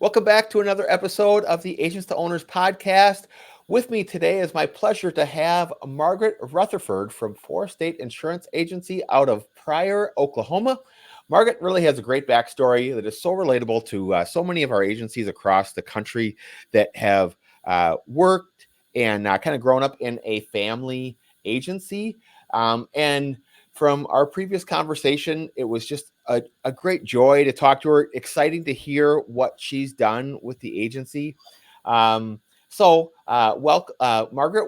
Welcome back to another episode of the Agents to Owners podcast. With me today is my pleasure to have Margaret Rutherford from Four State Insurance Agency out of Pryor, Oklahoma. Margaret really has a great backstory that is so relatable to so many of our agencies across the country that have worked and kind of grown up in a family agency. And from our previous conversation, it was just a great joy to talk to her. Exciting to hear what she's done with the agency. Margaret,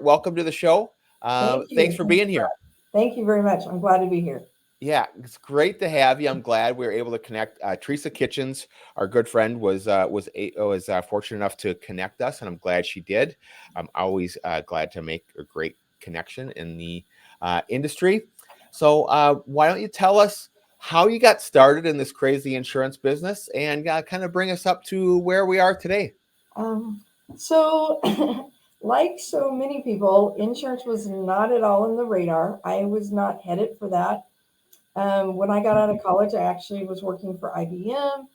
welcome to the show. Thank you. Thanks for being here. Thank you very much. I'm glad to be here. Yeah, it's great to have you. I'm glad we were able to connect. Teresa Kitchens, our good friend, was fortunate enough to connect us, and I'm glad she did. I'm always glad to make a great connection in the industry. So why don't you tell us how you got started in this crazy insurance business and kind of bring us up to where we are today? So, like so many people, insurance was not at all in the radar. I was not headed for that. When I got out of college, I actually was working for IBM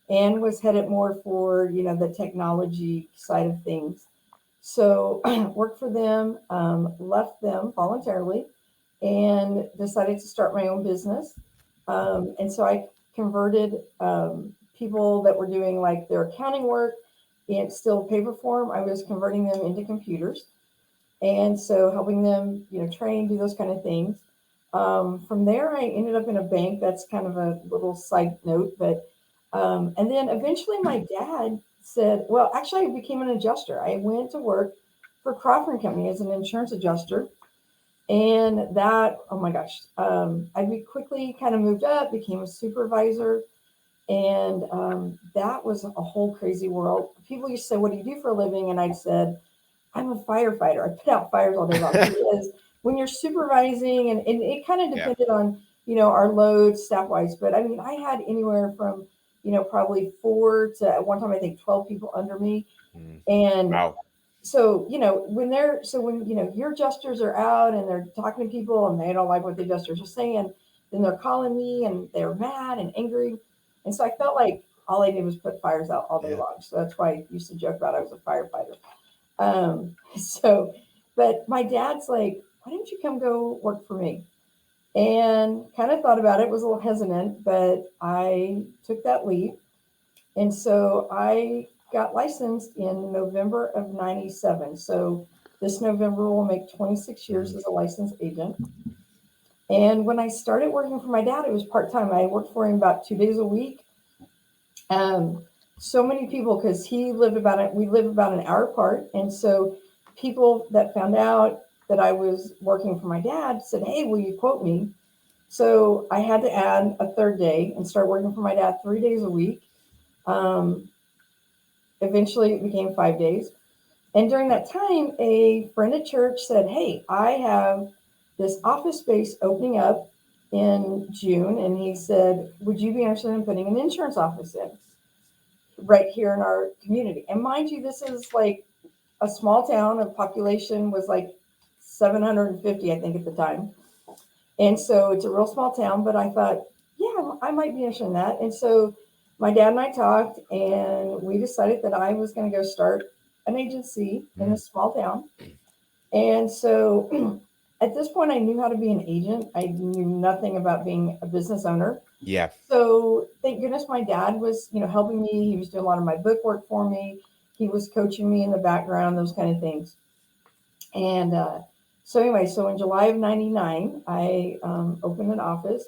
and was headed more for, the technology side of things. So worked for them, left them voluntarily, and decided to start my own business. And so I converted people that were doing like their accounting work in still paper form. I was converting them into computers, and so helping them, train, do those kind of things. From there, I ended up in a bank. That's kind of a little side note, but and then eventually my dad said, well, actually, I became an adjuster. I went to work for Crawford Company as an insurance adjuster. And that, oh my gosh, I quickly kind of moved up, became a supervisor. And that was a whole crazy world. People used to say, what do you do for a living? And I said, I'm a firefighter. I put out fires all day long. Because when you're supervising, and it kind of depended on, our load staff wise. But I mean, I had anywhere from, probably 4 to at one time, I think 12 people under me. And Wow. so, when your adjusters are out and they're talking to people and they don't like what the adjusters are saying, then they're calling me and they're mad and angry. And so I felt like all I did was put fires out all day long. So that's why I used to joke about I was a firefighter. So, but my dad's like, why don't you come go work for me? And kind of thought about it, was a little hesitant, but I took that leap. And so I got licensed in November of 97. So this November will make 26 years as a licensed agent. And when I started working for my dad, it was part time. I worked for him about 2 days a week. So many people, because we live about an hour apart. And so people that found out that I was working for my dad said, hey, will you quote me? So I had to add a third day and start working for my dad 3 days a week. Eventually it became 5 days. And during that time, a friend at church said, hey, I have this office space opening up in June. And he said, would you be interested in putting an insurance office in right here in our community? And mind you, this is like a small town. Of population was like 750, I think, at the time. And so it's a real small town, but I thought, yeah, I might be interested in that. And so my dad and I talked, and we decided that I was going to go start an agency in a small town. And so at this point, I knew how to be an agent. I knew nothing about being a business owner. Yeah. So thank goodness my dad was, helping me. He was doing a lot of my book work for me. He was coaching me in the background, those kind of things. And so anyway, so in July of 99, I opened an office.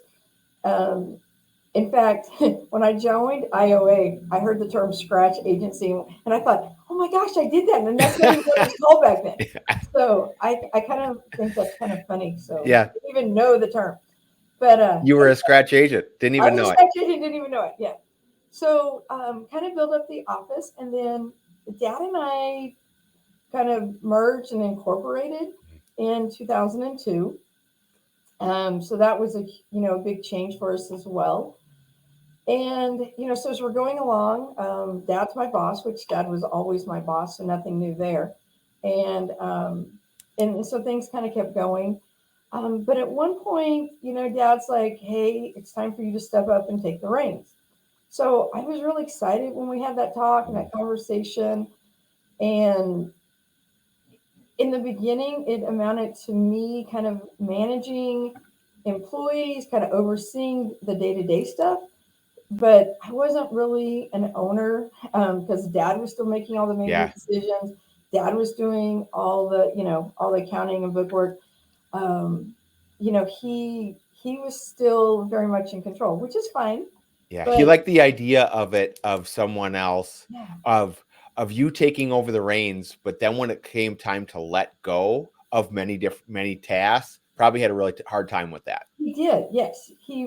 In fact, when I joined IOA, I heard the term scratch agency, and I thought, oh my gosh, I did that. And that's not even what it was called back then. So I kind of think that's kind of funny. So Yeah. I didn't even know the term. But you were a scratch agent. Didn't even know it. Scratch agent, didn't even know it. Yeah. So kind of build up the office, and then Dad and I kind of merged and incorporated in 2002. So that was a big change for us as well. And so as we're going along, Dad's my boss, which Dad was always my boss, so nothing new there. And so things kind of kept going. But at one point, Dad's like, "Hey, it's time for you to step up and take the reins." So I was really excited when we had that talk and that conversation. And in the beginning, it amounted to me kind of managing employees, kind of overseeing the day to day stuff. But I wasn't really an owner because dad was still making all the major Yeah. decisions. Dad was doing all the, all the accounting and bookwork. Um, he was still very much in control, which is fine. Yeah. He But liked the idea of it, of someone else, yeah, of you taking over the reins, but then when it came time to let go of many tasks, probably had a really hard time with that. he did. Yes, he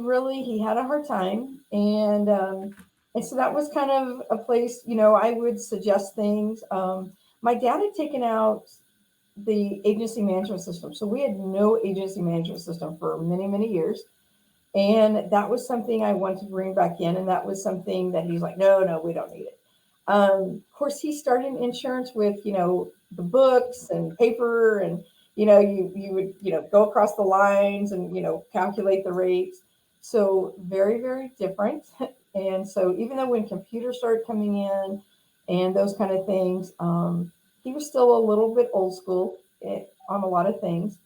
had a hard time, and so that was kind of a place. I would suggest things. My dad had taken out the agency management system, so we had no agency management system for many many years, and that was something I wanted to bring back in, and that was something that he's like, no, no, we don't need it. Of course, he started insurance with the books and paper, and you would go across the lines and calculate the rates. So very very different. And so even though when computers started coming in and those kind of things, he was still a little bit old school on a lot of things.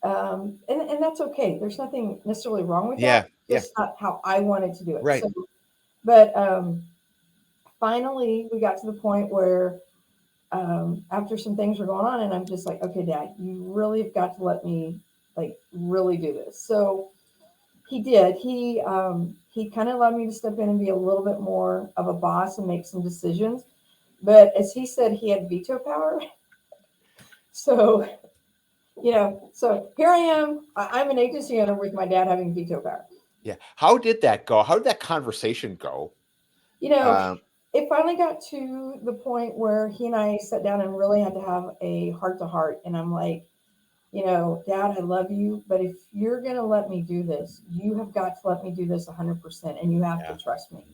And that's okay. There's nothing necessarily wrong with that. Yeah. Yeah. Just not how I wanted to do it. Right. So, but finally, we got to the point where after some things were going on, and I'm just like, okay, Dad, you really have got to let me like really do this. So he did. He kind of allowed me to step in and be a little bit more of a boss and make some decisions. But as he said, he had veto power. So so here I am. I'm an agency owner with my dad having veto power. Yeah. How did that go? How did that conversation go? You know, Um, it finally got to the point where he and I sat down and really had to have a heart to heart. And I'm like, Dad, I love you, but if you're going to let me do this, you have got to let me do this 100%, and you have to yeah. trust me.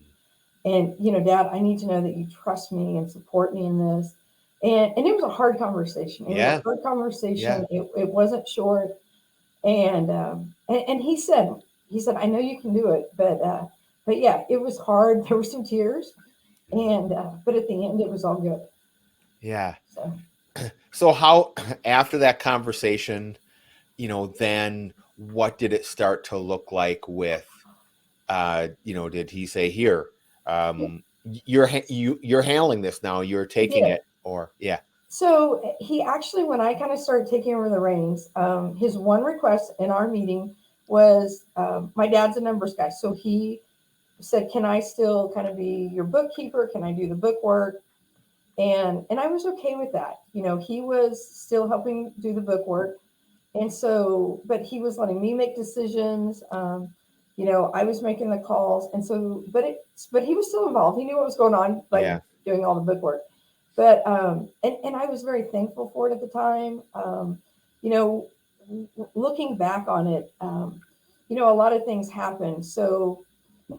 And, Dad, I need to know that you trust me and support me in this. And it was a hard conversation. It was a Yeah. hard Yeah. conversation. It wasn't short. And he said, I know you can do it, but yeah, it was hard. There were some tears, and but at the end, it was all good. Yeah. So So how, after that conversation, then what did it start to look like with, did he say, here, you're handling this now, you're he taking did. it, or yeah. So he actually, when I kind of started taking over the reins, his one request in our meeting was my dad's a numbers guy, so he said, "Can I still kind of be your bookkeeper? Can I do the book work?" And I was okay with that. He was still helping do the book work, and so, but he was letting me make decisions. I was making the calls, and so, but he was still involved. He knew what was going on by Yeah. doing all the book work. But and I was very thankful for it at the time. You know, Looking back on it, a lot of things happened. So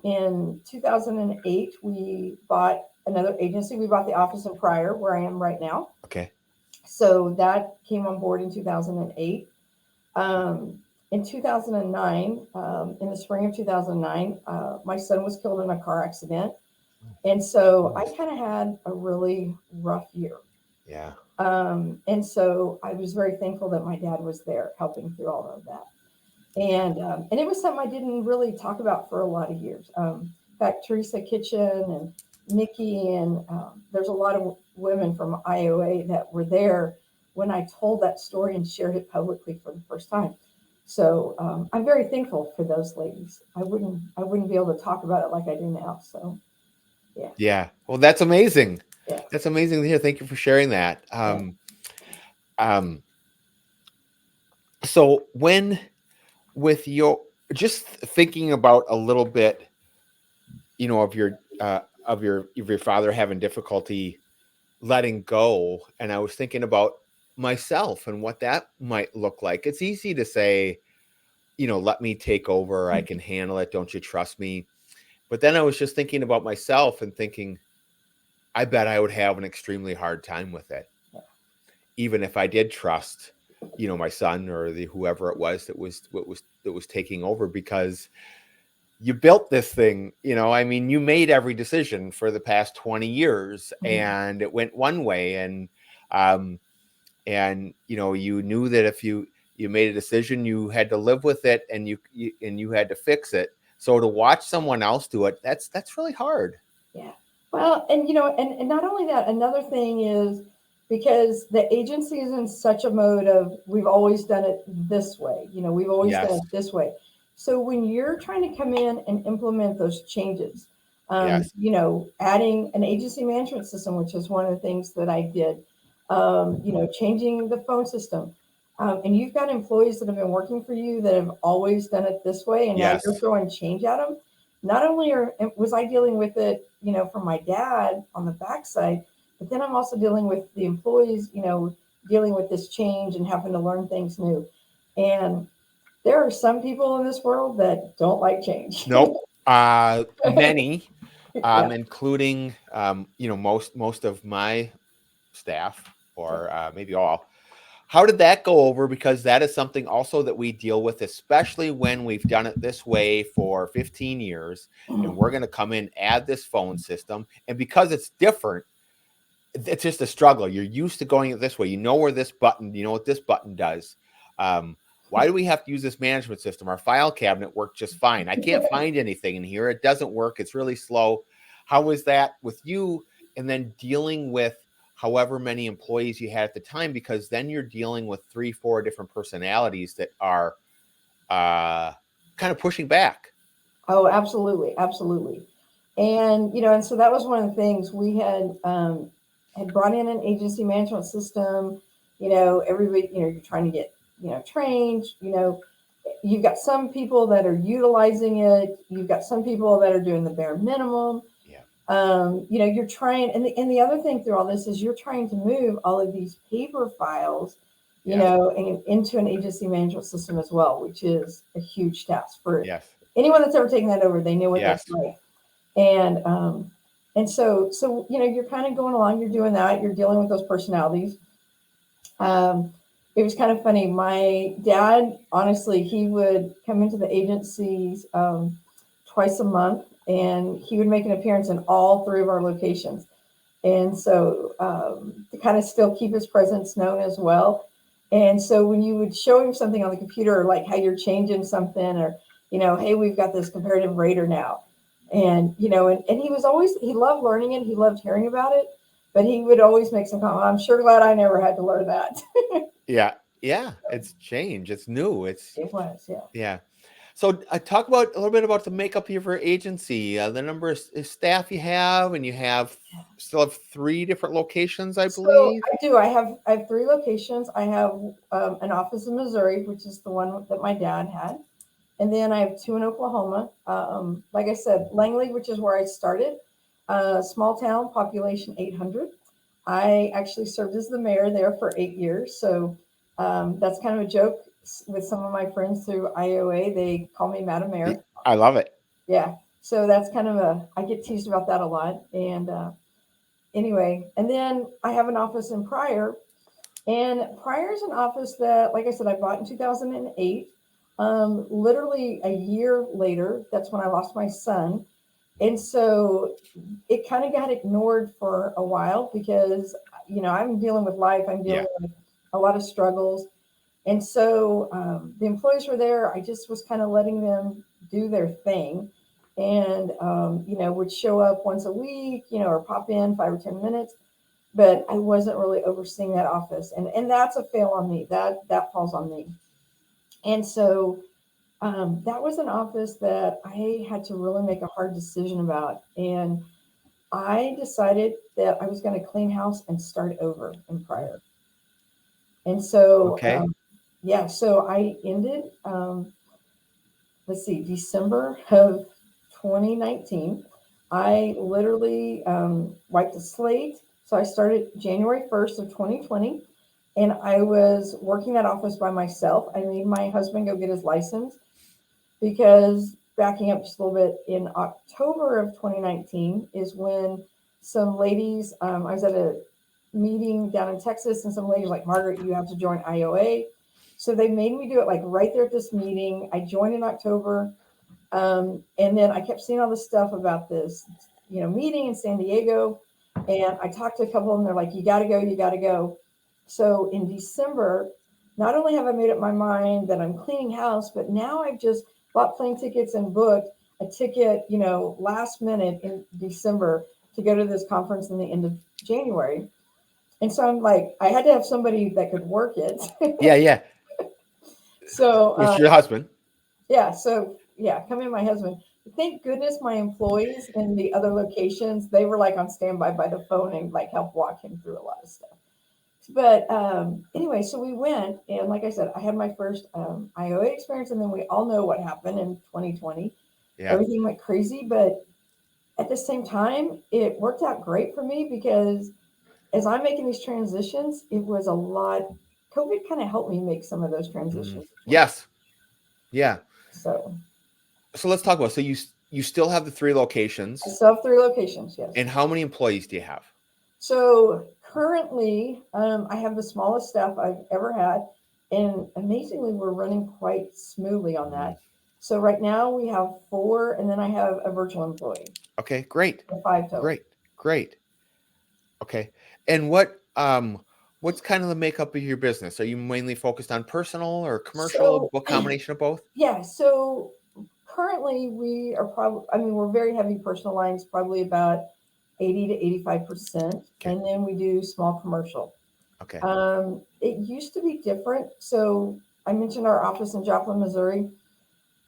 in 2008, we bought another agency. We bought the office in Pryor, where I am right now. Okay. So that came on board in 2008. Um, in 2009, in the spring of 2009, my son was killed in a car accident. And so I kind of had a really rough year. Yeah. And so I was very thankful that my dad was there helping through all of that. And it was something I didn't really talk about for a lot of years. In fact, Teresa Kitchen and Nikki, and there's a lot of women from IOA that were there when I told that story and shared it publicly for the first time. So I'm very thankful for those ladies. I wouldn't be able to talk about it like I do now. So yeah, Yeah. Well, that's amazing. yeah, That's amazing to hear. Thank you for sharing that. yeah. Um, so when, with your, just thinking about a little bit, of your father having difficulty letting go, and I was thinking about myself and what that might look like. It's easy to say, let me take over, I can handle it, don't you trust me? But then I was just thinking about myself and thinking, I bet I would have an extremely hard time with it, even if I did trust, my son or the whoever it was that was taking over, because you built this thing, I mean, you made every decision for the past 20 years and it went one way. And you knew that if you made a decision, you had to live with it, and you had to fix it. So to watch someone else do it, that's really hard. Yeah. Well, and not only that, another thing is because the agency is in such a mode of we've always done it this way, we've always done Yes. it this way. So when you're trying to come in and implement those changes, Yes. adding an agency management system, which is one of the things that I did, changing the phone system. And you've got employees that have been working for you that have always done it this way, and now you're Yes. throwing change at them. Not only was I dealing with it, from my dad on the backside, but then I'm also dealing with the employees, dealing with this change and having to learn things new. And there are some people in this world that don't like change. Nope. Many, Yeah. including, most of my staff, or maybe all. How did that go over? Because that is something also that we deal with, especially when we've done it this way for 15 years, and we're going to come in, add this phone system. And because it's different, it's just a struggle. You're used to going this way. You know where this button, you know what this button does. Why do we have to use this management system? Our file cabinet worked just fine. I can't find anything in here. It doesn't work. It's really slow. How was that with you? And then dealing with however many employees you had at the time, because then you're dealing with 3-4 different personalities that are kind of pushing back. Oh, absolutely, absolutely. And so that was one of the things we had brought in an agency management system. Everybody, you're trying to get trained. You've got some people that are utilizing it. You've got some people that are doing the bare minimum. Yeah. You're trying, and the other thing through all this is you're trying to move all of these paper files, Yes. and into an agency management system as well, which is a huge task for Yes. anyone that's ever taken that over. They know what Yes. that's like. And so you're kind of going along, you're doing that, you're dealing with those personalities. It was kind of funny. My dad, honestly, he would come into the agencies twice a month, and he would make an appearance in all 3 of our locations. And so to kind of still keep his presence known as well. And so when you would show him something on the computer, like how you're changing something, or, hey, we've got this comparative rater now. And he was always, he loved learning it. He loved hearing about it, but he would always make some comment. I'm sure glad I never had to learn that. Yeah. Yeah. It's change. It's new. It was, yeah. Yeah. So talk about a little bit about the makeup of your agency, the number of staff you have, and you still have 3 different locations, I So believe. I do. I have 3 locations. I have an office in Missouri, which is the one that my dad had, and then I have 2 in Oklahoma. Like I said, Langley, which is where I started, small town, population 800. I actually served as the mayor there for 8 years, so that's kind of a joke with some of my friends through IOA. They call me Madam Mayor. I love it. Yeah, so that's kind of I get teased about that a lot. And anyway, and then I have an office in Pryor, and Pryor is an office that, like I said, I bought in 2008. Literally a year later, that's when I lost my son. And so it kind of got ignored for a while because, I'm dealing with life. I'm dealing Yeah. with a lot of struggles. And so the employees were there. I just was kind of letting them do their thing, and, would show up once a week, or pop in 5 or 10 minutes. But I wasn't really overseeing that office. And that's a fail on me. That falls on me. And so that was an office that I had to really make a hard decision about. And I decided that I was going to clean house and start over in Pryor. And so, Okay. yeah, so I ended, let's see, December of 2019. I literally wiped the slate. So I started January 1st of 2020, and I was working that office by myself. I made my husband go get his license because, backing up just a little bit, in October of 2019 is when some ladies, I was at a meeting down in Texas, and some ladies were like, Margaret, you have to join IOA. So they made me do it like right there at this meeting. I joined in October. And then I kept seeing all this stuff about this, meeting in San Diego. And I talked to a couple of them. They're like, you got to go, you got to go. So in December, not only have I made up my mind that I'm cleaning house, but now I've just bought plane tickets and booked a ticket, last minute in December to go to this conference in the end of January. And so I'm like, I had to have somebody that could work it. Yeah, yeah. So, Which is your husband. come in my husband. Thank goodness my employees in the other locations, they were like on standby by the phone and like help walk him through a lot of stuff. But anyway, so we went, and like I said, I had my first IOA experience, and then we all know what happened in 2020. Yeah. Everything went crazy, but at the same time, it worked out great for me because as I'm making these transitions, it was a lot. COVID kind of helped me make some of those transitions. Yes. Yeah. So let's talk about, so you still have the 3 locations. I still have 3 locations, yes. And how many employees do you have? So currently, I have the smallest staff I've ever had, and amazingly, we're running quite smoothly on that. So right now we have 4, and then I have a virtual employee. Okay, great. So 5 total. Great. Okay, and what's kind of the makeup of your business? Are you mainly focused on personal or commercial? What combination of both? Yeah. So currently, we are we're very heavy personal lines, probably about 80 to 85%. And then we do small commercial. Okay. It used to be different. So I mentioned our office in Joplin, Missouri.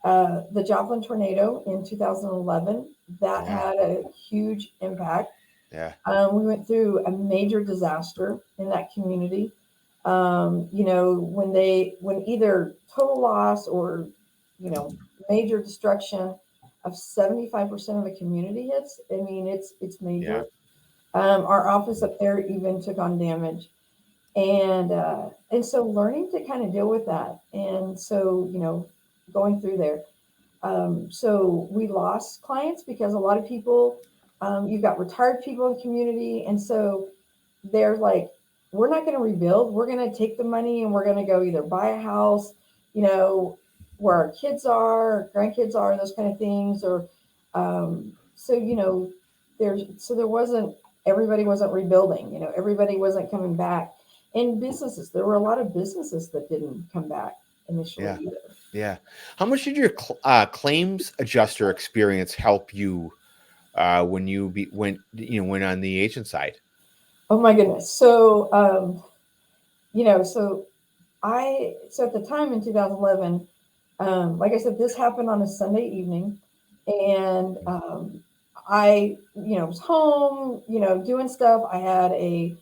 The Joplin Tornado in 2011, that had a huge impact. Yeah. We went through a major disaster in that community. When either total loss or, major destruction of 75% of the community hits. I mean, it's major. Yeah. Our office up there even took on damage. And so learning to kind of deal with that. And so, going through there. So we lost clients because a lot of people, you've got retired people in the community. And so they're like, we're not going to rebuild. We're going to take the money and we're going to go either buy a house, where our kids are, grandkids are, those kind of things. Or, everybody wasn't rebuilding, everybody wasn't coming back. And businesses, there were a lot of businesses that didn't come back initially either. Yeah. How much did your claims adjuster experience help you when you went on the agent side? Oh my goodness. So, so at the time in 2011, like I said, this happened on a Sunday evening, and I, was home, doing stuff. I had a,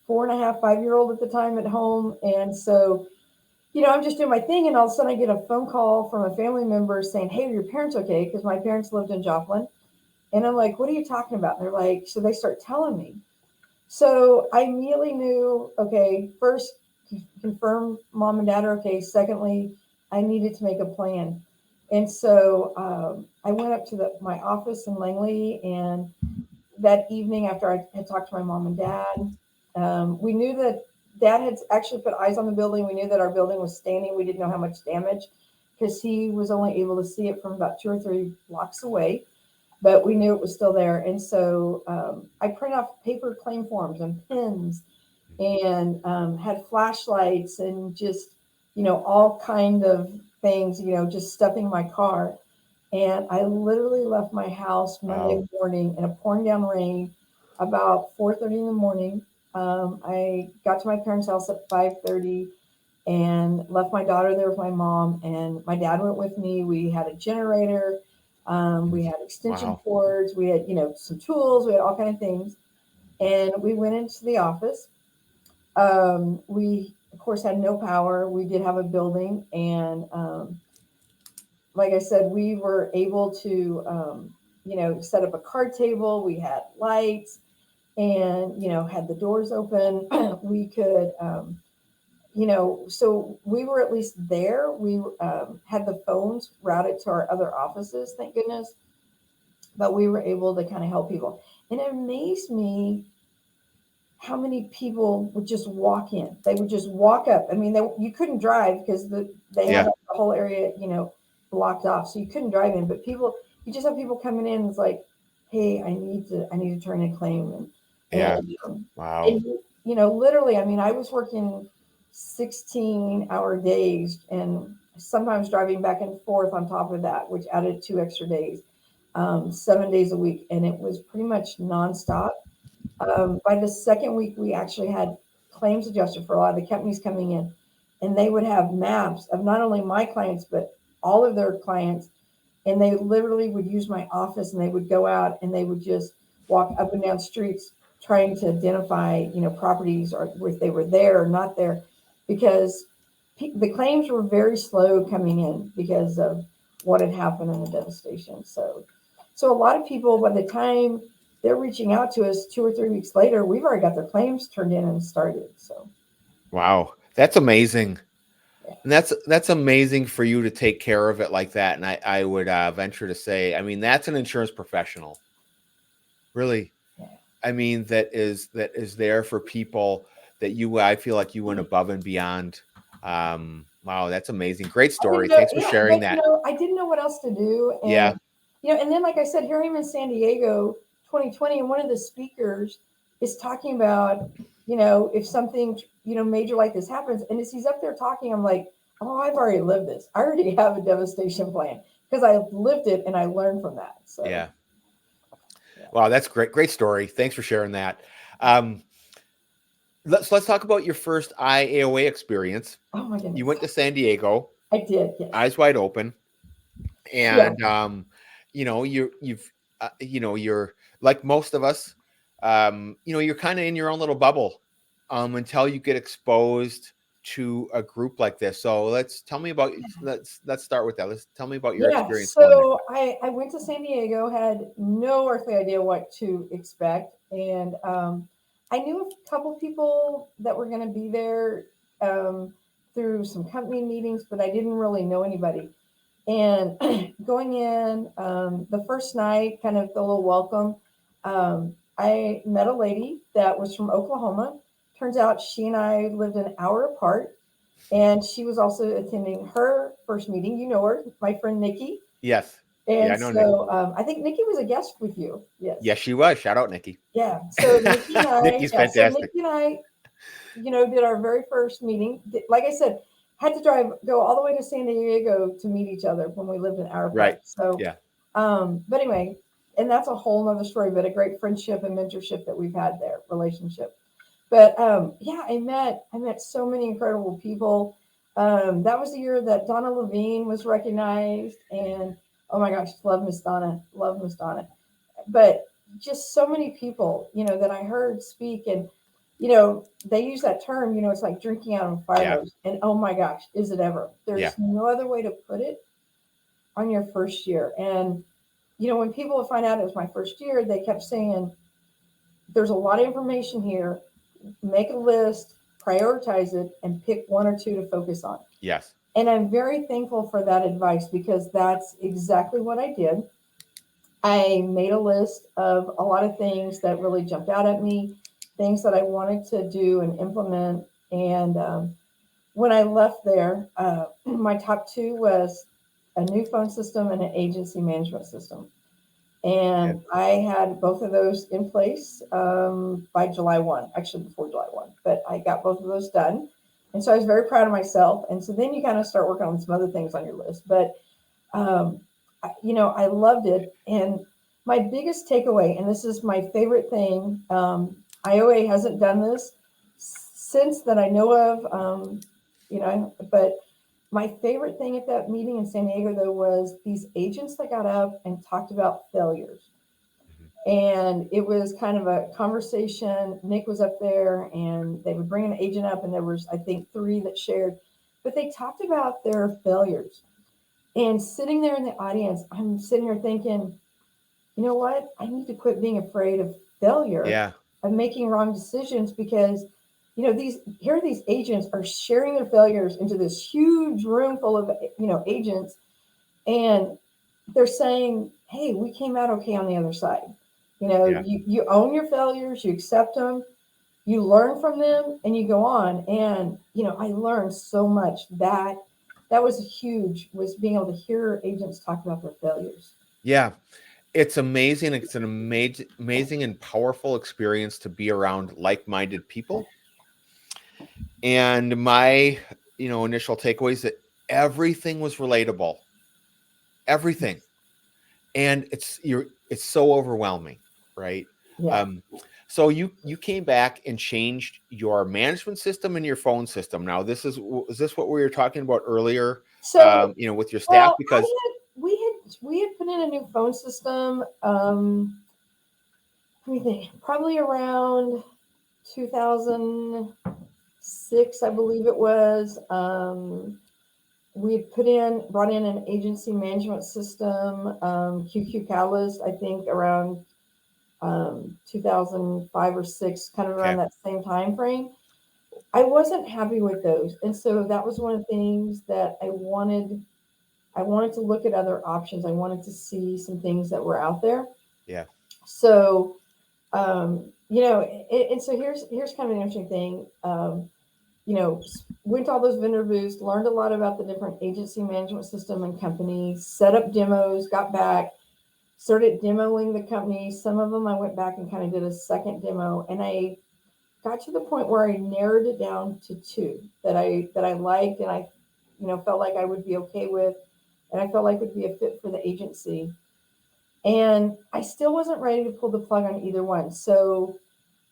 4.5, 5-year-old at the time at home. And so, I'm just doing my thing. And all of a sudden I get a phone call from a family member saying, hey, are your parents okay? Because my parents lived in Joplin. And I'm like, what are you talking about? And they're like, so they start telling me. So I immediately knew, okay, first, confirm mom and dad are okay. Secondly, I needed to make a plan. And so I went up to my office in Langley, and that evening after I had talked to my mom and dad, we knew that Dad had actually put eyes on the building. We knew that our building was standing. We didn't know how much damage because he was only able to see it from about 2 or 3 blocks away, but we knew it was still there. And so I printed off paper claim forms and pens and had flashlights and just, all kind of things, just stuffing my car. And I literally left my house Monday morning in a pouring down rain about 4:30 in the morning. I got to my parents' house at 5:30 and left my daughter there with my mom, and my dad went with me. We had a generator. We had extension cords. We had, some tools. We had all kind of things. And we went into the office. We, of course, had no power. We did have a building. And like I said, we were able to, set up a card table. We had lights and, had the doors open. We could, so we were at least there. We had the phones routed to our other offices, thank goodness. But we were able to kind of help people. And it amazed me how many people would just walk in. They would just walk up. I mean, you couldn't drive because they had the whole area, blocked off, so you couldn't drive in. But you just have people coming in. It's like, hey, I need to turn in a claim, Yeah. and Wow. literally, I mean, I was working 16-hour days, and sometimes driving back and forth on top of that, which added 2 extra days, 7 days a week, and it was pretty much nonstop. By the second week, we actually had claims adjuster for a lot of the companies coming in, and they would have maps of not only my clients but all of their clients, and they literally would use my office, and they would go out and they would just walk up and down streets trying to identify properties, or if they were there or not there, because the claims were very slow coming in because of what had happened in the devastation. So a lot of people, by the time they're reaching out to us 2 or 3 weeks later, we've already got their claims turned in and started. So Wow. That's amazing. And that's amazing for you to take care of it like that. And I would venture to say, I mean, that's an insurance professional, really. yeah. I mean, that is there for people that I feel like you went above and beyond. Wow, that's amazing. Great I didn't story. know, Thanks for yeah, sharing but that. I didn't know what else to do, Yeah. and then like I said, here I am in San Diego, 2020, and one of the speakers is talking about, if something major like this happens, and as he's up there talking, I'm like, oh, I've already lived this. I already have a devastation plan because I lived it and I learned from that. So Yeah. yeah. Wow, that's great. Great story. Thanks for sharing that. Um, let's talk about your first IAOA experience. Oh my You goodness, went to San Diego, I did. Yes. eyes wide open, Yeah. and you're like most of us. You're kind of in your own little bubble until you get exposed to a group like this. So let's start with that. Let's tell me about your Yeah, experience going there. so I went to San Diego, had no earthly idea what to expect. And I knew a couple people that were going to be there um, through some company meetings, but I didn't really know anybody. And going in the first night, kind of the little welcome, I met a lady that was from Oklahoma. Turns out she and I lived an hour apart, and she was also attending her first meeting. You know her, my friend Nikki. Yes. Yeah, And I know Nikki. so I think Nikki was a guest with you. Yes. Yes, she was. Shout out Nikki. Yeah. So Nikki and I, Nikki's fantastic. did our very first meeting. Like I said, had to go all the way to San Diego to meet each other when we lived in our Right. place. So, Yeah. but anyway, and that's a whole nother story, but a great friendship and mentorship that we've had there, relationship. But yeah, I met so many incredible people. That was the year that Donna Levine was recognized, and oh my gosh, love Miss Donna. But just so many people, that I heard speak, and they use that term, it's like drinking out of a fire Yeah. hose, and oh my gosh, is it ever? Yeah. There's no other way to put it on your first year. And when people find out it was my first year, they kept saying, "There's a lot of information here. Make a list, prioritize it, and pick one or two to focus on." Yes. And I'm very thankful for that advice because that's exactly what I did. I made a list of a lot of things that really jumped out at me, things that I wanted to do and implement. And when I left there, my top two was a new phone system and an agency management system. And I had both of those in place by July 1, actually before July 1, but I got both of those done. And so I was very proud of myself. And so then you kind of start working on some other things on your list. But, I loved it. And my biggest takeaway, and this is my favorite thing, IOA hasn't done this since that I know of, but my favorite thing at that meeting in San Diego, though, was these agents that got up and talked about failures. And it was kind of a conversation. Nick was up there, and they would bring an agent up, and there was, I think, 3 that shared. But they talked about their failures. And sitting there in the audience, I'm sitting here thinking, you know what? I need to quit being afraid of failure, Yeah. of making wrong decisions, because these agents are sharing their failures into this huge room full of agents, and they're saying, hey, we came out okay on the other side. Yeah. You own your failures, you accept them, you learn from them, and you go on. And I learned so much. That that was huge, was being able to hear agents talk about their failures. Yeah. It's amazing. It's an amazing and powerful experience to be around like-minded people. And my, initial takeaways that everything was relatable. Everything. And it's so overwhelming, right? Yeah. Um, so you came back and changed your management system and your phone system. Now, is this what we were talking about earlier? So, With your staff, well, because we had put in a new phone system. Let me think. Probably around 2006, I believe it was. We had brought in an agency management system, QQ Catalyst, I think around 2005 or six, kind of around okay, that same time frame. I wasn't happy with those, and so that was one of the things that I wanted. I wanted to look at other options. I wanted to see some things that were out there. yeah, So, and so here's kind of an interesting thing. Went to all those vendor booths, learned a lot about the different agency management system and companies, set up demos, got back, started demoing the companies. Some of them I went back and kind of did a second demo, and I got to the point where I narrowed it down to two that I liked and I, felt like I would be okay with, and I felt like would be a fit for the agency. And I still wasn't ready to pull the plug on either one. So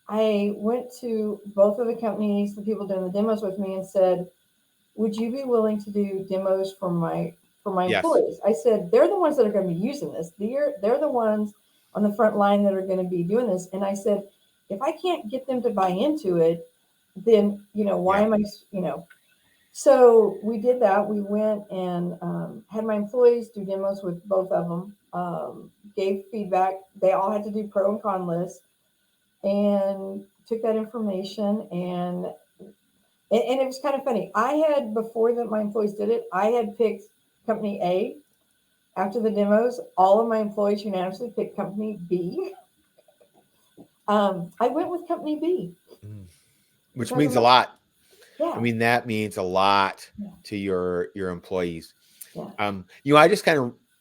I went to both of the companies, the people doing the demos with me, and said, "Would you be willing to do demos for my yes, employees?" I said, "They're the ones that are going to be using this. They're the ones on the front line that are going to be doing this." And I said, "If I can't get them to buy into it, then why yeah, am I?" So we did that. We went and had my employees do demos with both of them. Gave feedback. They all had to do pro and con lists, and took that information and it was kind of funny. I had, before that my employees did it, I had picked company A. After the demos, all of my employees unanimously picked company B. I went with company B mm. Which because of means a my, lot. I yeah, mean, that means a lot yeah, to your employees. yeah. I just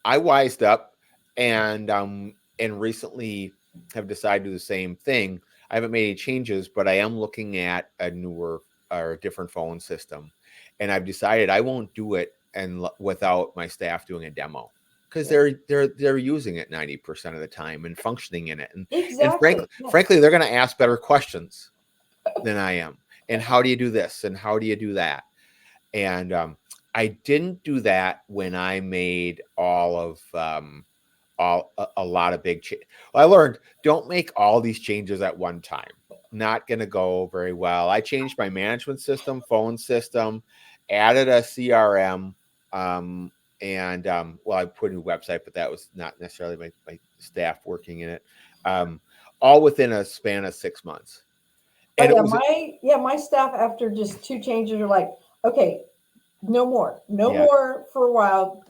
I wised up and recently have decided to do the same thing. I haven't made any changes, but I am looking at a newer or a different phone system, and I've decided I won't do it and without my staff doing a demo because Yeah. they're using it 90% of the time and functioning in it, and Exactly. Yeah. frankly they're going to ask better questions than I am. And how do you do this? And how do you do that? And I didn't do that when I made a lot of big change. Well, I learned don't make all these changes at one time. Not going to go very well. I changed my management system, phone system, added a CRM, and well, I put in a website, but that was not necessarily my staff working in it. Um, all within a span of 6 months, Oh and it yeah, was my staff after just two changes are like, okay, no yeah, more for a while,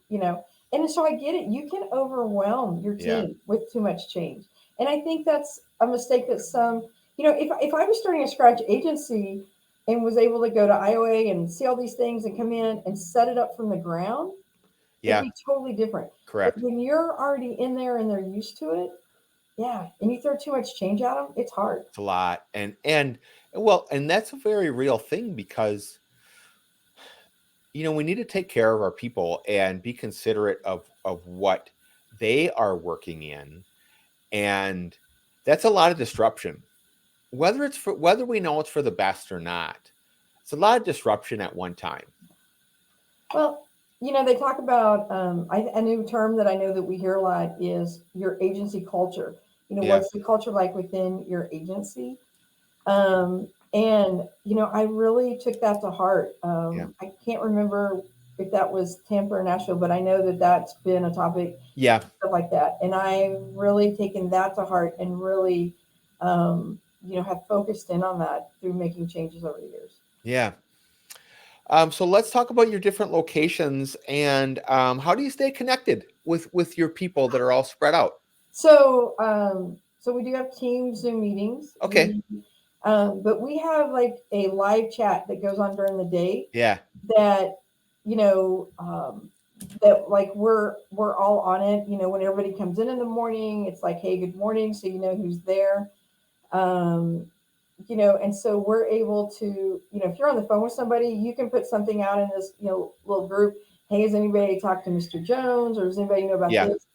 you know. And so I get it. You can overwhelm your yeah, team with too much change. And I think that's a mistake that if I was starting a scratch agency and was able to go to IOA and see all these things and come in and set it up from the ground, it'd yeah, be totally different. But correct. when you're already in there and they're used to it, yeah, and you throw too much change at them, it's hard. It's a lot, and well, and that's a very real thing because we need to take care of our people and be considerate of what they are working in, and that's a lot of disruption. Whether we know it's for the best or not, it's a lot of disruption at one time. Well, they talk about a new term that I know that we hear a lot is your agency culture. Yeah, What's the culture like within your agency? And I really took that to heart. yeah, I can't remember if that was Tampa or Nashville, but I know that that's been a topic, yeah, stuff like that. And I've really taken that to heart and really, have focused in on that through making changes over the years. yeah. So let's talk about your different locations and how do you stay connected with your people that are all spread out? So we do have team Zoom meetings. Okay, But we have like a live chat that goes on during the day yeah, that, you know, that like we're all on it. You know, when everybody comes in the morning, it's like, hey, good morning, so you know who's there. Um, you know, and so we're able to, you know, if you're on the phone with somebody, you can put something out in this, you know, little group. Hey, has anybody talked to Mr. Jones, or does anybody know about Yeah. this?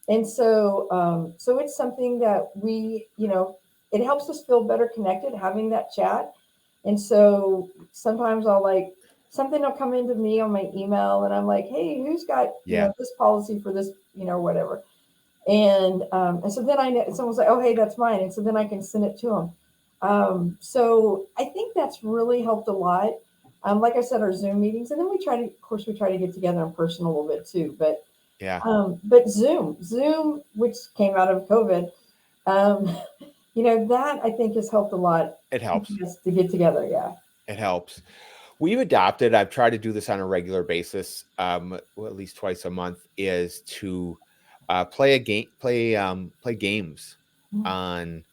And so, so it's something that we, you know, it helps us feel better connected having that chat. And so sometimes I'll like something will come into me on my email, and I'm like, hey, who's got, you Yeah. know, this policy for this, you know, whatever. And so then I know someone's like, oh, hey, that's mine. And so then I can send it to them. So I think that's really helped a lot. Like I said, our Zoom meetings, and then we try to, of course, we try to get together in person a little bit too. Yeah. But Zoom, which came out of COVID, um, you know, that I think has helped a lot It helps. just to get together. Yeah. It helps. We've adopted, I've tried to do this on a regular basis, well, at least twice a month, is to play a game, play games on,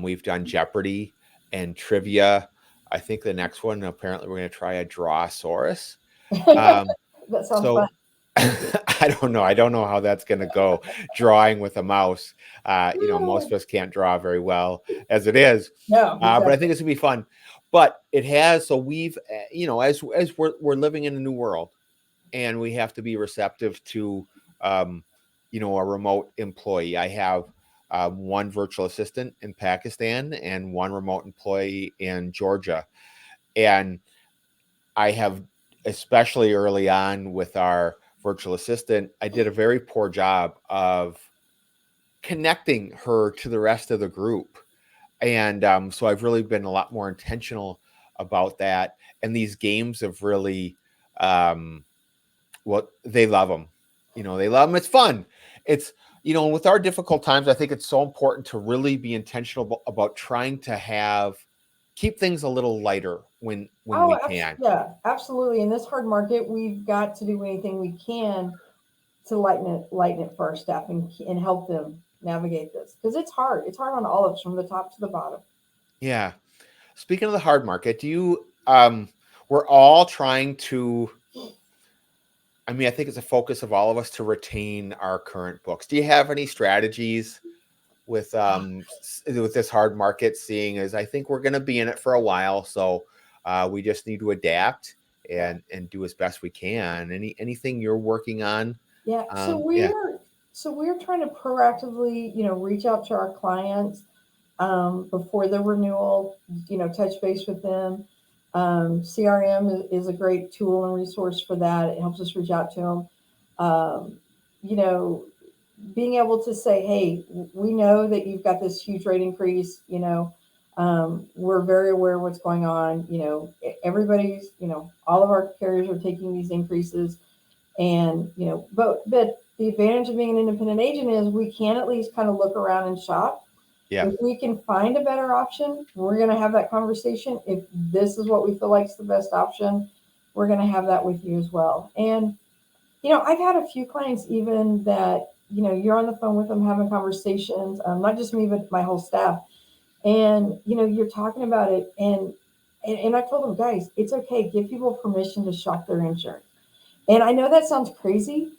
we've done Jeopardy and trivia. I think the next one, apparently we're going to try a Drawasaurus. Um, That sounds fun. so I don't know. I don't know how that's going to go, drawing with a mouse. You know, most of us can't draw very well as it is, No, but I exactly. think it's going to be fun. But it has, so we've, you know, as we're living in a new world, and we have to be receptive to, um, you know, a remote employee. I have one virtual assistant in Pakistan and one remote employee in Georgia, and I have, especially early on with our virtual assistant, I did a very poor job of connecting her to the rest of the group. And so I've really been a lot more intentional about that. And these games have really, well, they love them. You know, they love them. It's fun. It's, you know, with our difficult times, I think it's so important to really be intentional about trying to keep things a little lighter when we can. Yeah, absolutely. In this hard market, we've got to do anything we can to lighten it for our staff and help them navigate this because it's hard. It's hard on all of us from the top to the bottom. Yeah. Speaking of the hard market, do you we're all trying to, I mean, I think it's a focus of all of us to retain our current books. Do you have any strategies with this hard market, seeing as I think we're going to be in it for a while, so we just need to adapt Yeah. and do as best we can. Anything you're working on? Yeah. Yeah. So we're trying to proactively, you know, reach out to our clients before the renewal, you know, touch base with them. CRM is a great tool and resource for that. It helps us reach out to them. You know, being able to say, hey, we know that you've got this huge rate increase, you know, we're very aware of what's going on. You know, everybody's, you know, all of our carriers are taking these increases. And, you know, but the advantage of being an independent agent is we can at least kind of look around and shop. Yeah. If we can find a better option, we're going to have that conversation. If this is what we feel like is the best option, we're going to have that with you as well. And, you know, I've had a few clients even that, you know, you're on the phone with them having conversations, not just me, but my whole staff. And, you know, you're talking about it. And I told them, guys, it's okay. Give people permission to shop their insurance. And I know that sounds crazy,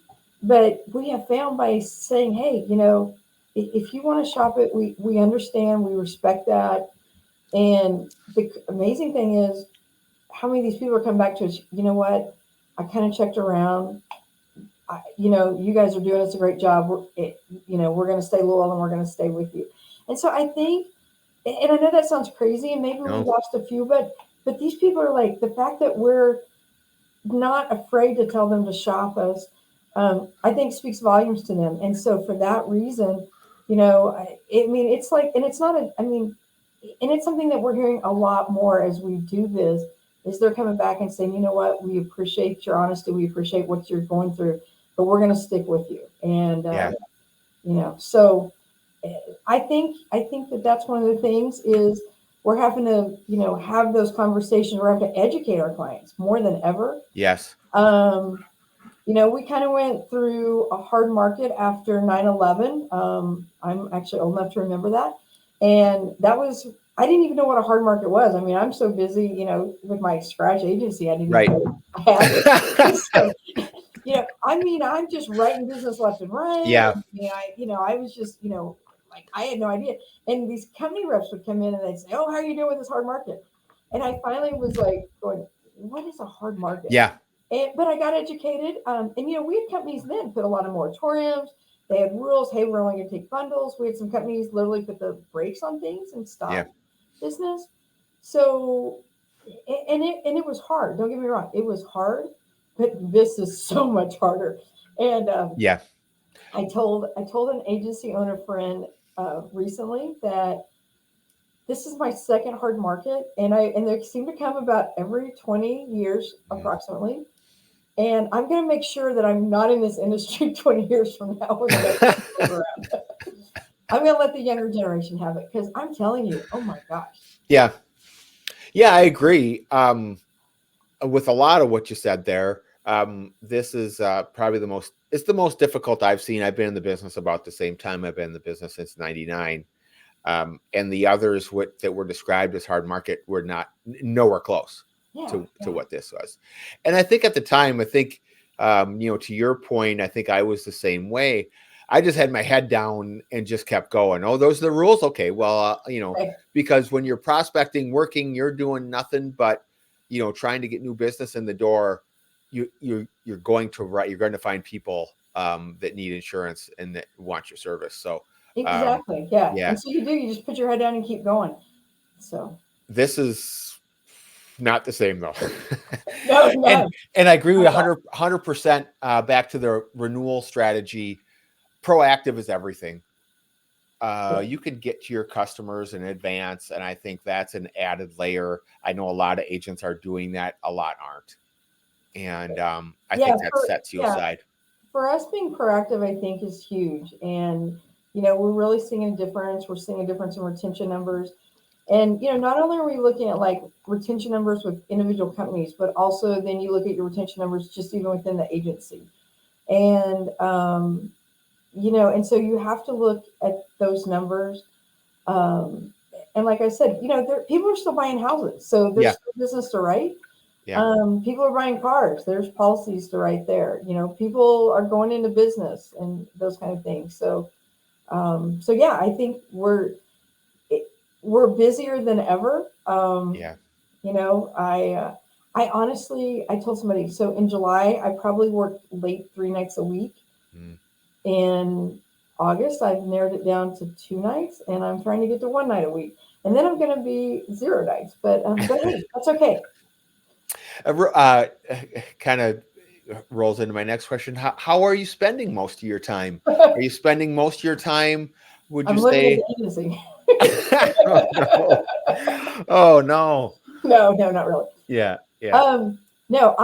but we have found by saying, hey, you know, if you want to shop it, we understand, we respect that. And the amazing thing is how many of these people are coming back to us, you know what? I kind of checked around. You know, you guys are doing us a great job. You know, we're going to stay loyal and we're going to stay with you. And so I think, and I know that sounds crazy, and maybe we No. lost a few, but these people are like the fact that we're not afraid to tell them to shop us, I think speaks volumes to them. And so for that reason, you know, I mean, it's like, and it's not a, I mean, and it's something that we're hearing a lot more as we do this, is they're coming back and saying, you know what, we appreciate your honesty, we appreciate what you're going through, but we're going to stick with you. And, Yeah. you know, so I think that that's one of the things is we're having to, you know, have those conversations. We're having to educate our clients more than ever. Yes. You know, we kind of went through a hard market after 9/11. I'm actually old enough to remember that. And that was I didn't even know what a hard market was. I mean, I'm so busy, with my scratch agency, I didn't even Right. know I had it. So, I mean, I'm just writing business left and right. Yeah. And, I was just, like I had no idea. And these company reps would come in and they'd say, "Oh, how are you doing with this hard market?" And I finally was like going, "What is a hard market?" Yeah. But I got educated. And, we had companies then put a lot of moratoriums. They had rules. Hey, we're only going to take bundles. We had some companies literally put the brakes on things and Yeah. stop business. So, and it was hard. Don't get me wrong. It was hard, but this is so much harder. And Yeah. I told an agency owner friend recently that this is my second hard market, and they seem to come about every 20 years Mhm. approximately. And I'm going to make sure that I'm not in this industry 20 years from now when the next one comes around. I'm going to let the younger generation have it because I'm telling you, oh my gosh. Yeah. Yeah, I agree. With a lot of what you said there, this is probably it's the most difficult I've seen. I've been in the business about the same time. I've been in the business since 99. And the others that were described as hard market were nowhere close Yeah, to yeah, what this was. And I think at the time, to your point, I think I was the same way. I just had my head down and just kept going. Oh, those are the rules. Okay. Well, okay, because when you're prospecting, working, you're doing nothing but, trying to get new business in the door. You're going to find people that need insurance and that want your service. So, exactly, yeah. yeah, And so you just put your head down and keep going. So this is not the same though. no, and no, and I agree with not at all. 100% back to the renewal strategy. Proactive is everything. Yeah, You can get to your customers in advance, and I think that's an added layer. I know a lot of agents are doing that, a lot aren't, and I yeah, think that sets you aside. for us being proactive, I think is huge. And we're really seeing a difference. We're seeing a difference in retention numbers. And not only are we looking at like retention numbers with individual companies, but also then you look at your retention numbers just even within the agency. And and so you have to look at those numbers. Um, and like I said, people are still buying houses, so there's Yeah, still business to write. yeah, People are buying cars. There's policies to write there. People are going into business and those kind of things. So yeah, I think we're busier than ever. yeah, I honestly, I told somebody, so in July, I probably worked late 3 nights a week. mm, In August, I've narrowed it down to 2 nights, and I'm trying to get to one night a week. And then I'm going to be 0 nights. But hey, that's okay. kind of rolls into my next question. How are you spending most of your time? Are you spending most of your time? Would you I'm living at say? the agency. Oh no! Oh no! No, not really. Yeah, yeah, No,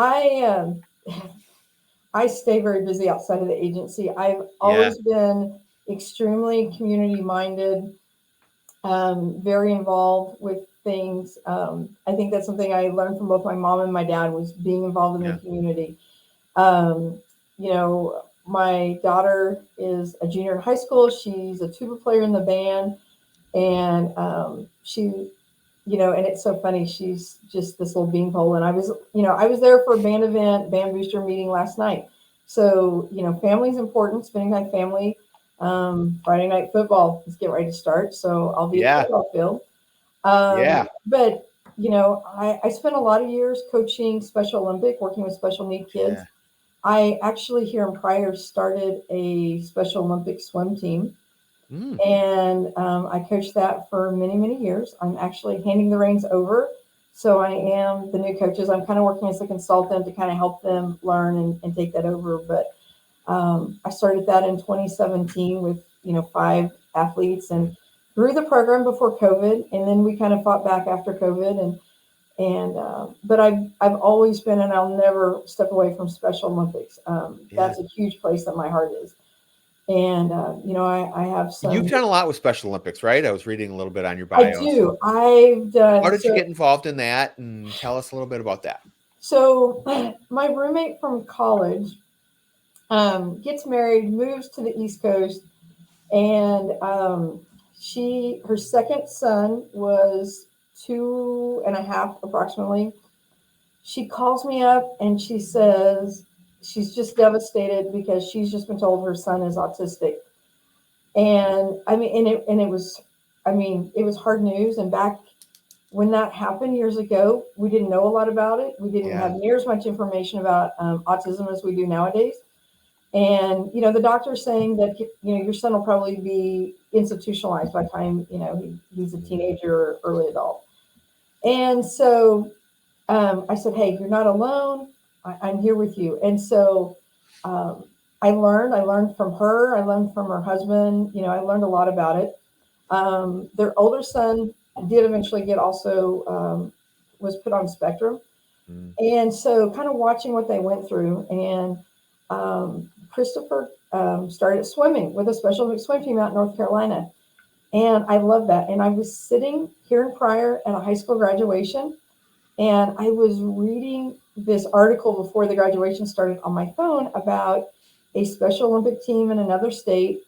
I stay very busy outside of the agency. I've yeah, always been extremely community minded, very involved with things. I think that's something I learned from both my mom and my dad was being involved in yeah, the community. Um, my daughter is a junior in high school. She's a tuba player in the band, and and it's so funny. She's just this little beanpole. And I was there for a band event, band booster meeting last night. So, family's important, spending time with family. Friday night football is getting ready to start. So I'll be at the yeah, football field. yeah, But, I spent a lot of years coaching Special Olympic, working with special need kids. yeah. I actually here in Pryor started a Special Olympic swim team, Mm, and I coached that for many, many years. I'm actually handing the reins over. So I am the new coaches. I'm kind of working as a consultant to kind of help them learn and take that over. But I started that in 2017 with, 5 athletes and grew the program before COVID. And then we kind of fought back after COVID. But I've always been, and I'll never step away from Special Olympics. yeah. That's a huge place that my heart is. And, I have You've some. done a lot with Special Olympics, right? I was reading a little bit on your I bio. do. So, I've how done did you so. get involved in that? And tell us a little bit about that. So my roommate from college gets married, moves to the East Coast, and her second son was 2.5 approximately. She calls me up and she says she's just devastated because she's just been told her son is autistic. And I mean, it was hard news. And back when that happened years ago, we didn't know a lot about it. We didn't have near as much information about autism as we do nowadays. And, the doctor's saying that, your son will probably be institutionalized by the time, he's a teenager or early adult. And so I said, hey, you're not alone. I'm here with you. And so I learned from her. I learned from her husband. I learned a lot about it. Their older son did eventually get also was put on spectrum. And so kind of watching what they went through. And Christopher started swimming with a Special Olympics swim team out in North Carolina. And I love that. And I was sitting here in Pryor at a high school graduation, and I was reading this article before the graduation started on my phone about a Special Olympic team in another state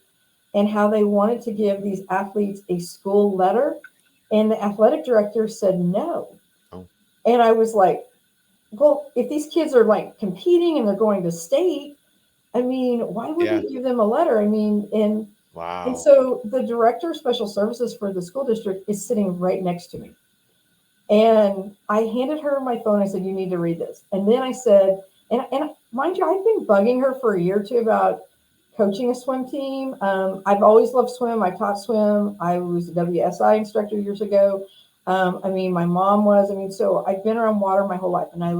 and how they wanted to give these athletes a school letter. And the athletic director said no. Oh. And I was like, well, if these kids are like competing and they're going to state, I mean, why would they give them a letter? I mean, wow. And so the director of special services for the school district is sitting right next to me. And I handed her my phone. I said, you need to read this. And then I said, and mind you, I've been bugging her for a year or two about coaching a swim team. I've always loved swim. I taught swim. I was a WSI instructor years ago. My mom was. So I've been around water my whole life, and I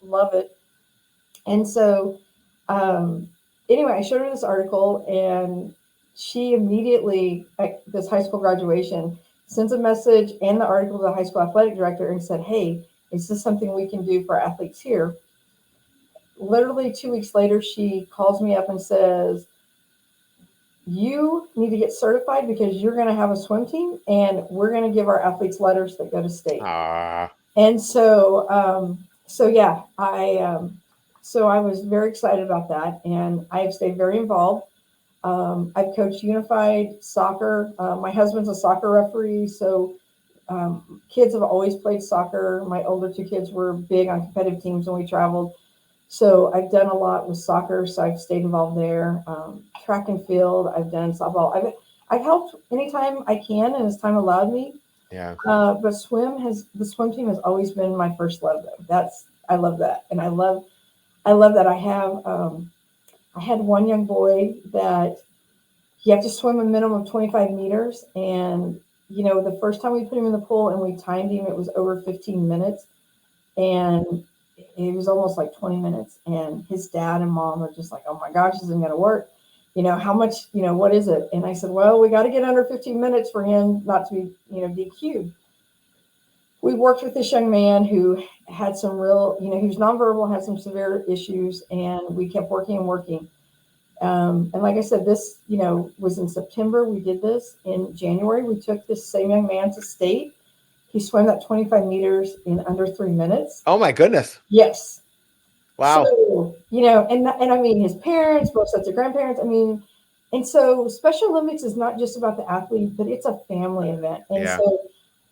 love it. And so anyway, I showed her this article, and she immediately, at this high school graduation, sends a message and the article to the high school athletic director and said, hey, is this something we can do for athletes here? Literally 2 weeks later, she calls me up and says, you need to get certified because you're going to have a swim team and we're going to give our athletes letters that go to state. And so, I was very excited about that, and I have stayed very involved. I've coached unified soccer. My husband's a soccer referee, so kids have always played soccer. My older 2 kids were big on competitive teams when we traveled. So I've done a lot with soccer, so I've stayed involved there. Track and field, I've done softball. I've helped anytime I can and as time allowed me. Yeah. But the swim team has always been my first love, though. I love that. And I love that I had one young boy that you have to swim a minimum of 25 meters. And, the first time we put him in the pool and we timed him, it was over 15 minutes. And it was almost like 20 minutes. And his dad and mom are just like, oh my gosh, this isn't going to work. How much, what is it? And I said, well, we got to get under 15 minutes for him not to be, DQ'd. We worked with this young man who had some real, he was nonverbal, had some severe issues, and we kept working and working. And like I said, this, was in September. We did this in January. We took this same young man to state. He swam that 25 meters in under 3 minutes. Oh my goodness. Yes. Wow. So, and his parents, both sets of grandparents, and so Special Olympics is not just about the athlete, but it's a family event. And so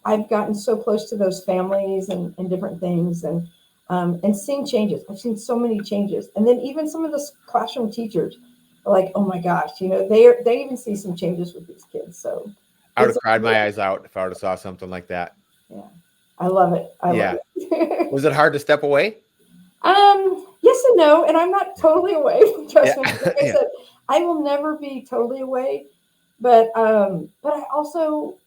I've gotten so close to those families and different things and seeing changes. I've seen so many changes. And then even some of the classroom teachers are like, oh my gosh, they even see some changes with these kids. So I would have cried my eyes out if I would have saw something like that. Yeah. I love it. I love it. Was it hard to step away? Yes and no. And I'm not totally away. Trust me. Like I said, I will never be totally away. But I also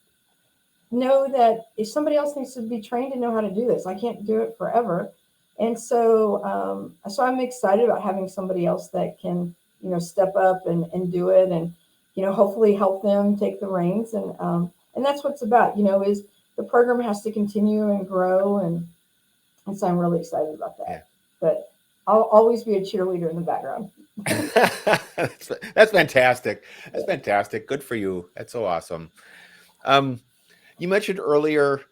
know that if somebody else needs to be trained to know how to do this, I can't do it forever. And so, I'm excited about having somebody else that can, step up and do it and, hopefully help them take the reins. And that's what it's about, is the program has to continue and grow. And so I'm really excited about that. Yeah. But I'll always be a cheerleader in the background. That's fantastic. That's fantastic. Good for you. That's so awesome. You mentioned earlier,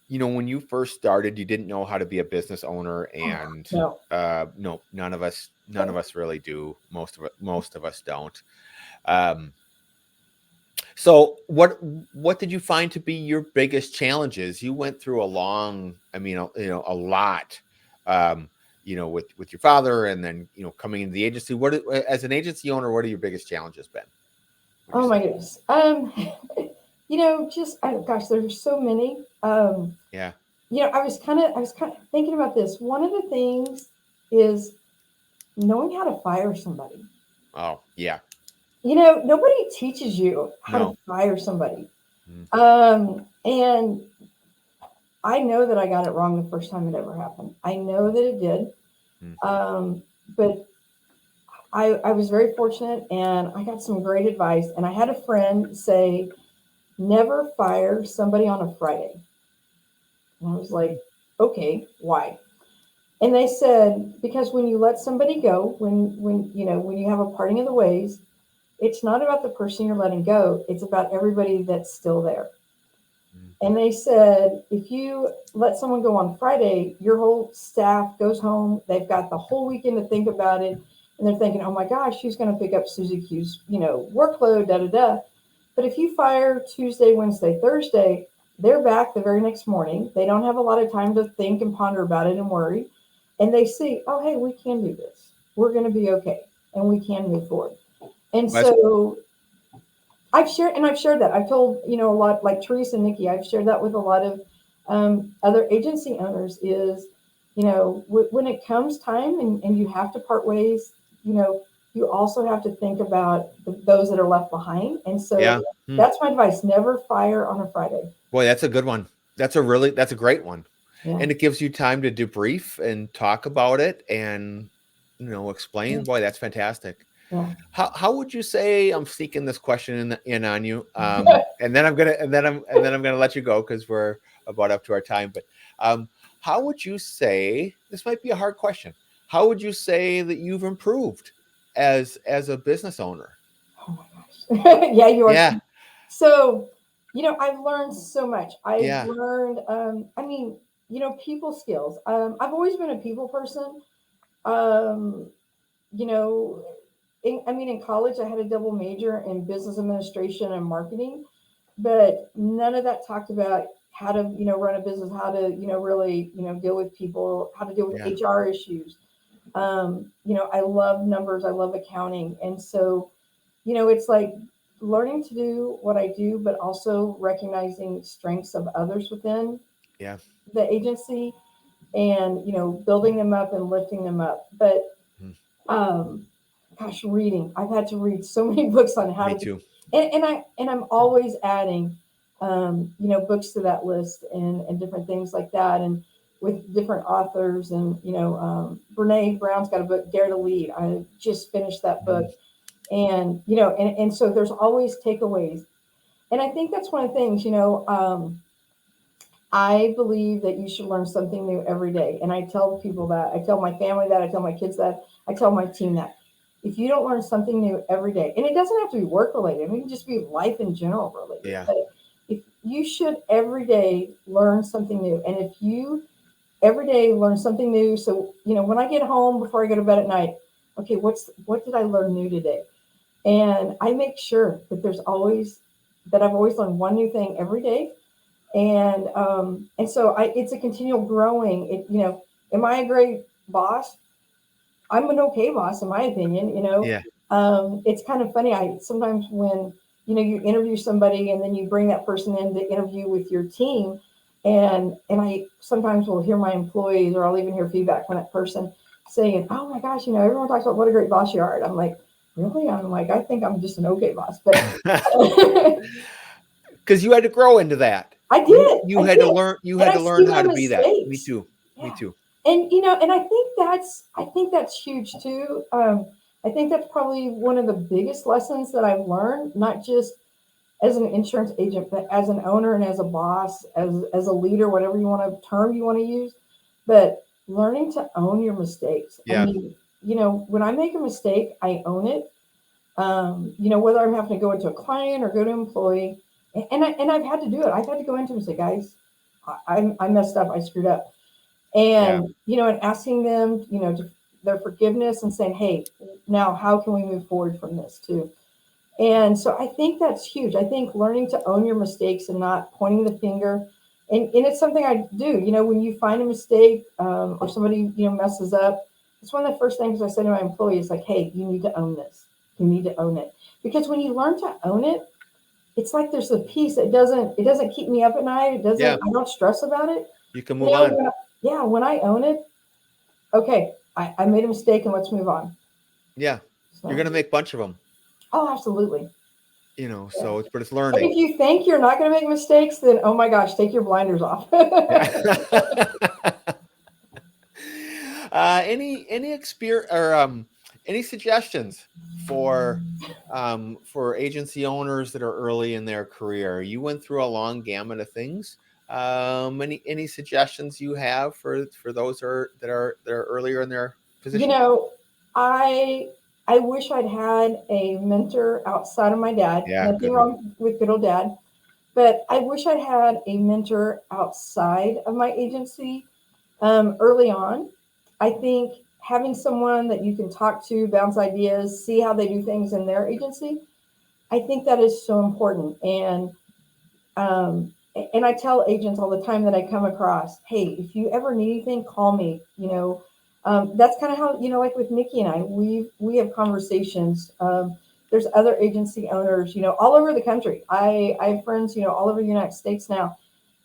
when you first started, you didn't know how to be a business owner, and no, none of us really do. Most of us don't. So what did you find to be your biggest challenges? You went through a long, I mean, a lot, um, with your father, and then coming into the agency. As an agency owner, what are your biggest challenges been? Would you Oh say? my goodness. Just gosh, there's so many. Yeah. I was kind of thinking about this. One of the things is knowing how to fire somebody. Oh, yeah. Nobody teaches you how to No. fire somebody. Mm, And I know that I got it wrong the first time it ever happened. I know that it did. mhm. But I was very fortunate and I got some great advice. And I had a friend say, never fire somebody on a Friday. And I was like, okay, why? And they said, because when you let somebody go, when you have a parting of the ways, it's not about the person you're letting go. It's about everybody that's still there. Mm. And they said, if you let someone go on Friday, your whole staff goes home. They've got the whole weekend to think about it. And they're thinking, oh my gosh, who's going to pick up Susie Q's, workload, da da da. But if you fire Tuesday, Wednesday, Thursday, they're back the very next morning. They don't have a lot of time to think and ponder about it and worry. And they see, oh, hey, we can do this. We're going to be okay. And we can move forward. And That's so I've shared that. I've told, a lot like Teresa and Nikki, I've shared that with a lot of other agency owners is, when it comes time and you have to part ways, you know, you also have to think about those that are left behind. And so yeah. Hmm. that's my advice. Never fire on a Friday. Boy, that's a good one. That's a great one, Yeah. and it gives you time to debrief and talk about it, and Yeah. explain. Boy, that's fantastic. Yeah. How would you say, I'm sneaking this question in on you, and then I'm gonna let you go because we're about up to our time. But how would you say, this might be a hard question? How would you say that you've improved as a business owner? Oh my gosh. Yeah, you are. Yeah, So, I've learned so much. I've yeah, learned, people skills. I've always been a people person. Um, you know, in college, I had a double major in business administration and marketing, but none of that talked about how to, run a business, how to, really, deal with people, how to deal with yeah, HR issues. I love numbers, I love accounting. And so, it's like learning to do what I do, but also recognizing strengths of others within yeah. the agency and, building them up and lifting them up. But Mm, um, gosh, reading. I've had to read so many books on how me to do, too. and I'm always adding, books to that list and different things like that, and with different authors, and Brene Brown's got a book, Dare to Lead. I just finished that book, Mm, and and so there's always takeaways, and I think that's one of the things, I believe that you should learn something new every day. And I tell people that. I tell my family that. I tell my kids that. I tell my team that. If you don't learn something new every day, and it doesn't have to be work related, it can just be life in general related. yeah, But if you should every day learn something new, and if you every day learn something new, so when I get home before I go to bed at night, okay, what did I learn new today? And I make sure that I've always learned one new thing every day, and so it's a continual growing. Am I a great boss? I'm an okay boss in my opinion. yeah, It's kind of funny. I sometimes when you interview somebody and then you bring that person in to interview with your team, and I sometimes will hear my employees, or I'll even hear feedback from that person saying, "Oh my gosh, everyone talks about what a great boss you are." And I'm like, really? I'm like, I think I'm just an okay boss, but because you had to grow into that. I You did, you I had to did, learn. You and had I to see learn my how to be that. Me mistakes. too. Me Yeah, too. and I think that's huge too. I think that's probably one of the biggest lessons that I've learned, not just as an insurance agent, but as an owner and as a boss, as a leader, whatever you want to use, but learning to own your mistakes. I Yeah. mean, when I make a mistake, I own it. Whether I'm having to go into a client or go to an employee, and I've had to do it. I've had to go into and say, guys, I messed up. I screwed up, Yeah. and and asking them, to their forgiveness and saying, hey, now how can we move forward from this too? And so I think that's huge. I think learning to own your mistakes and not pointing the finger. And it's something I do. When you find a mistake or somebody, messes up, it's one of the first things I say to my employees, like, hey, you need to own this. You need to own it. Because when you learn to own it, it's like there's a peace. It doesn't keep me up at night. Yeah. I don't stress about it. You can move on. When I own it, okay, I made a mistake and let's move on. Yeah. So, You're going to make a bunch of them, oh, absolutely. so but it's And learning. if you think you're not going to make mistakes, then oh my gosh, take your blinders off. Any experience or any suggestions for agency owners that are early in their career? You went through a long gamut of things. Any suggestions you have for those that are earlier in their position? I I wish I'd had a mentor outside of my dad. Yeah, Nothing good one. wrong with good old dad, but I wish I'd had a mentor outside of my agency early on. I think having someone that you can talk to, bounce ideas, see how they do things in their agency, I think that is so important. And I tell agents all the time that I come across, hey, if you ever need anything, call me. That's kind of how, like with Nikki and I, we have conversations. There's other agency owners, all over the country. I have friends, all over the United States now.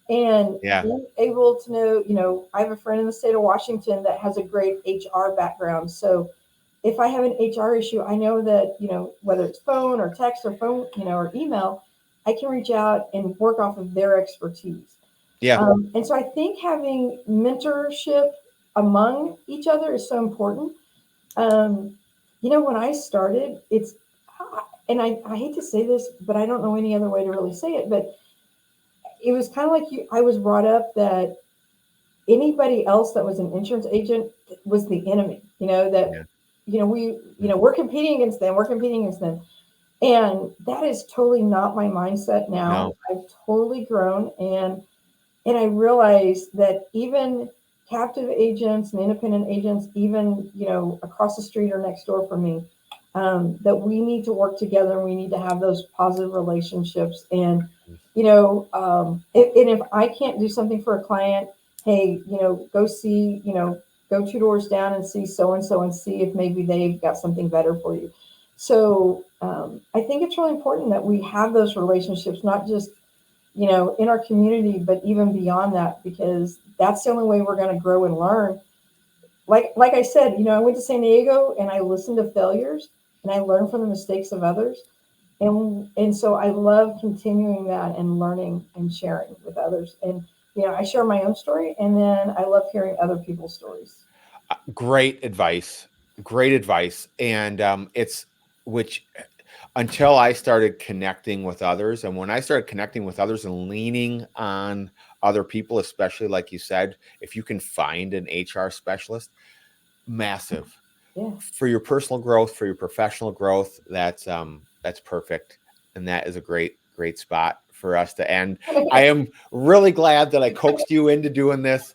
And Yeah. being able to know, I have a friend in the state of Washington that has a great HR background. So if I have an HR issue, I know that, whether it's phone or text or phone, or email, I can reach out and work off of their expertise. Yeah. And so I think having mentorship among each other is so important. When I started, and I hate to say this, but I don't know any other way to really say it, but it was kind of like I was brought up that anybody else that was an insurance agent was the enemy, that, Yeah. we're competing against them. We're competing against them. And that is totally not my mindset now. No. I've totally grown, and I realized that even captive agents and independent agents, even, across the street or next door from me, that we need to work together and we need to have those positive relationships. And, and if I can't do something for a client, hey, go see, go two doors down and see so-and-so and see if maybe they've got something better for you. So I think it's really important that we have those relationships, not just, in our community, but even beyond that, because that's the only way we're going to grow and learn. Like I said, I went to San Diego and I listened to failures and I learned from the mistakes of others. And so I love continuing that and learning and sharing with others. And, I share my own story, and then I love hearing other people's stories. Great advice. Great advice. And until I started connecting with others, and when I started connecting with others and leaning on other people, especially like you said, if you can find an HR specialist, massive. Yeah. For your personal growth, for your professional growth, that's perfect. And that is a great spot for us to end. I am really glad that I coaxed you into doing this.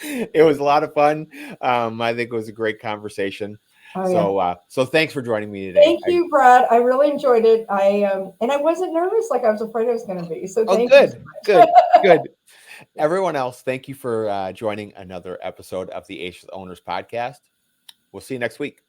It was a lot of fun. I think it was a great conversation. Oh, So thanks for joining me today. Thank you, Brad. I really enjoyed it. And I wasn't nervous like I was afraid I was going to be. So thank you so much. Good. Everyone else, thank you for joining another episode of the Agents Owners Podcast. We'll see you next week.